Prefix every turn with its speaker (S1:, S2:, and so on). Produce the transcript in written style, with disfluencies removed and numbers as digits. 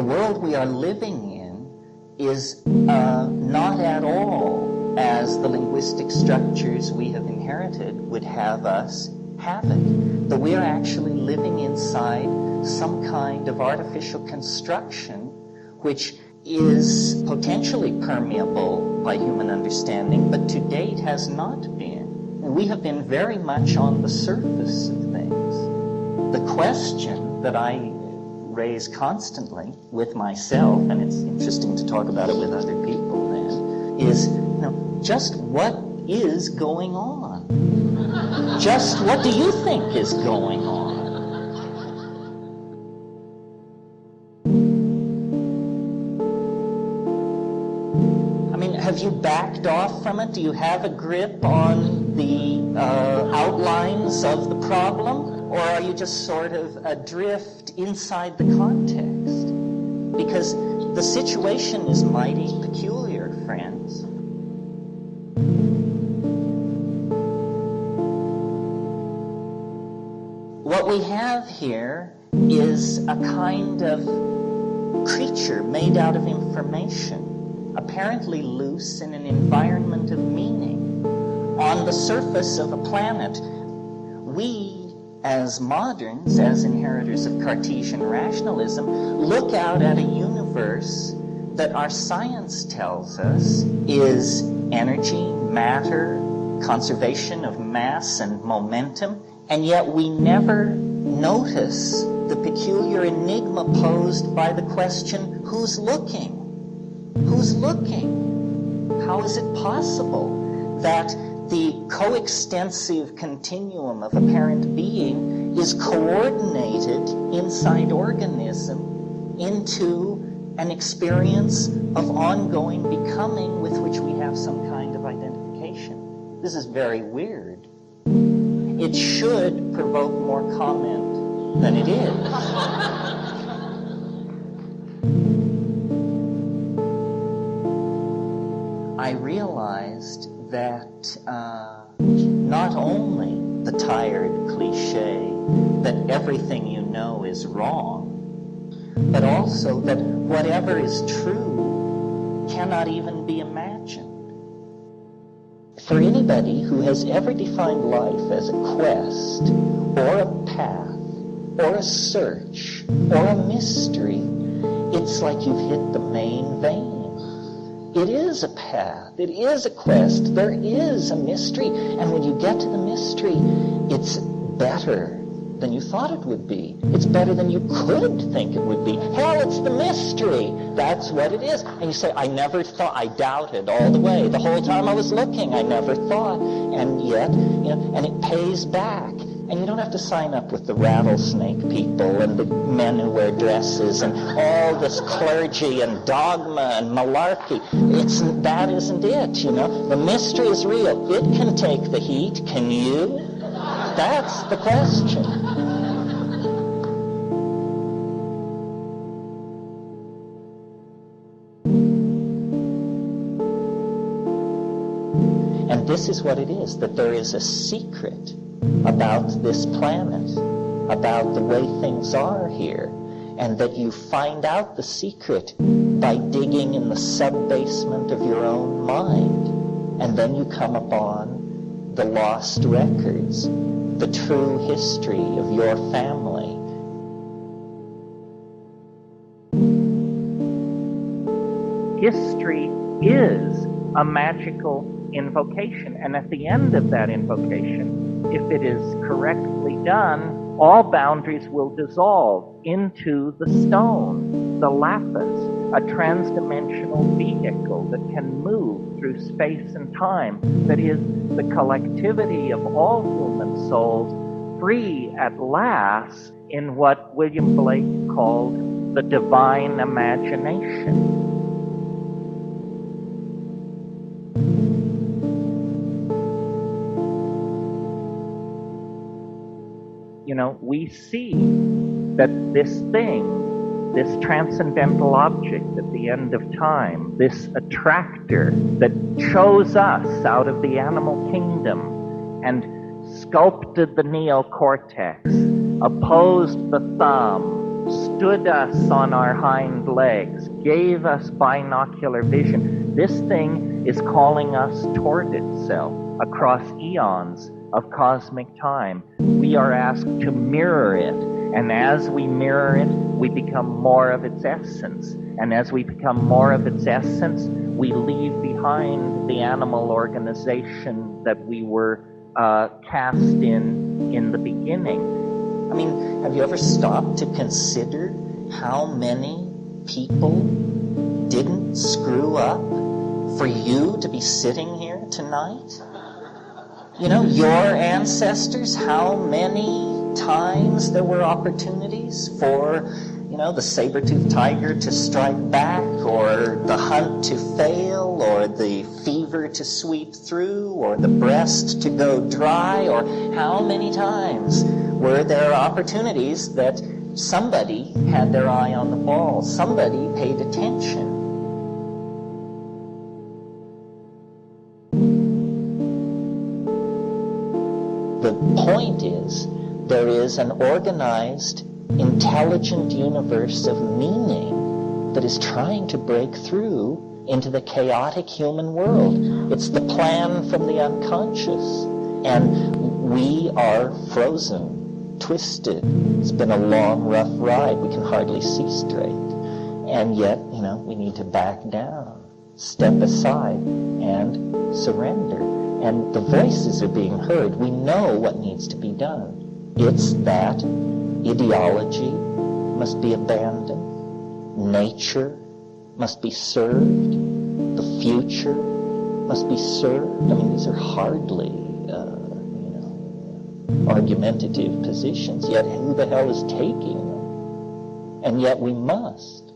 S1: the world we are living in is not at all as the linguistic structures we have inherited would have us have it. That we are actually living inside some kind of artificial construction which is potentially permeable by human understanding, but to date has not been. We have been very much on the surface of things. The question that I raise constantly with myself, and it's interesting to talk about it with other people then, is, just what is going on? Just what do you think is going on? Have you backed off from it? Do you have a grip on the outlines of the problem? Or are you just sort of adrift inside the context? Because the situation is mighty peculiar, friends. What we have here is a kind of creature made out of information, apparently loose in an environment of meaning, on the surface of a planet. We, as moderns, as inheritors of Cartesian rationalism, look out at a universe that our science tells us is energy, matter, conservation of mass and momentum, and yet we never notice the peculiar enigma posed by the question, who's looking? Who's looking? How is it possible that the coextensive continuum of apparent being is coordinated inside organism into an experience of ongoing becoming with which we have some kind of identification? This is very weird. It should provoke more comment than it is. I realized that not only the tired cliche that everything you know is wrong, but also that whatever is true cannot even be imagined. For anybody who has ever defined life as a quest, or a path, or a search, or a mystery, it's like you've hit the main vein. It is a path. It is a quest. There is a mystery. And when you get to the mystery, it's better than you thought it would be. It's better than you could think it would be. Hell, it's the mystery. That's what it is. And you say, I never thought, I doubted all the way. The whole time I was looking, I never thought. And yet, and it pays back. And you don't have to sign up with the rattlesnake people and the men who wear dresses and all this clergy and dogma and malarkey. That isn't it, The mystery is real. It can take the heat. Can you? That's the question. And this is what it is, that there is a secret about this planet, about the way things are here, and that you find out the secret by digging in the sub-basement of your own mind. And then you come upon the lost records, the true history of your family. History is a magical invocation, and at the end of that invocation, if it is correctly done, all boundaries will dissolve into the stone, the lapis, a transdimensional vehicle that can move through space and time, that is the collectivity of all human souls, free at last in what William Blake called the divine imagination. We see that this thing, this transcendental object at the end of time, this attractor that chose us out of the animal kingdom and sculpted the neocortex, opposed the thumb,
S2: stood us on our hind legs, gave us binocular vision. This thing is calling us toward itself across eons of cosmic time. We are asked to mirror it, and as we mirror it, we become more of its essence. And as we become more of its essence, we leave behind the animal organization that we were cast in the beginning.
S1: I mean, have you ever stopped to consider how many people didn't screw up for you to be sitting here tonight? You know, your ancestors, how many times there were opportunities for, you know, the saber-toothed tiger to strike back, or the hunt to fail, or the fever to sweep through, or the breast to go dry, or how many times were there opportunities that somebody had their eye on the ball, somebody paid attention? The point is, there is an organized, intelligent universe of meaning that is trying to break through into the chaotic human world. It's the plan from the unconscious. And we are frozen, twisted. It's been a long, rough ride. We can hardly see straight. And yet, you know, we need to back down, step aside, and surrender. And the voices are being heard. We know what needs to be done. It's that ideology must be abandoned. Nature must be served. The future must be served. I mean, these are hardly argumentative positions, yet who the hell is taking them? And yet we must.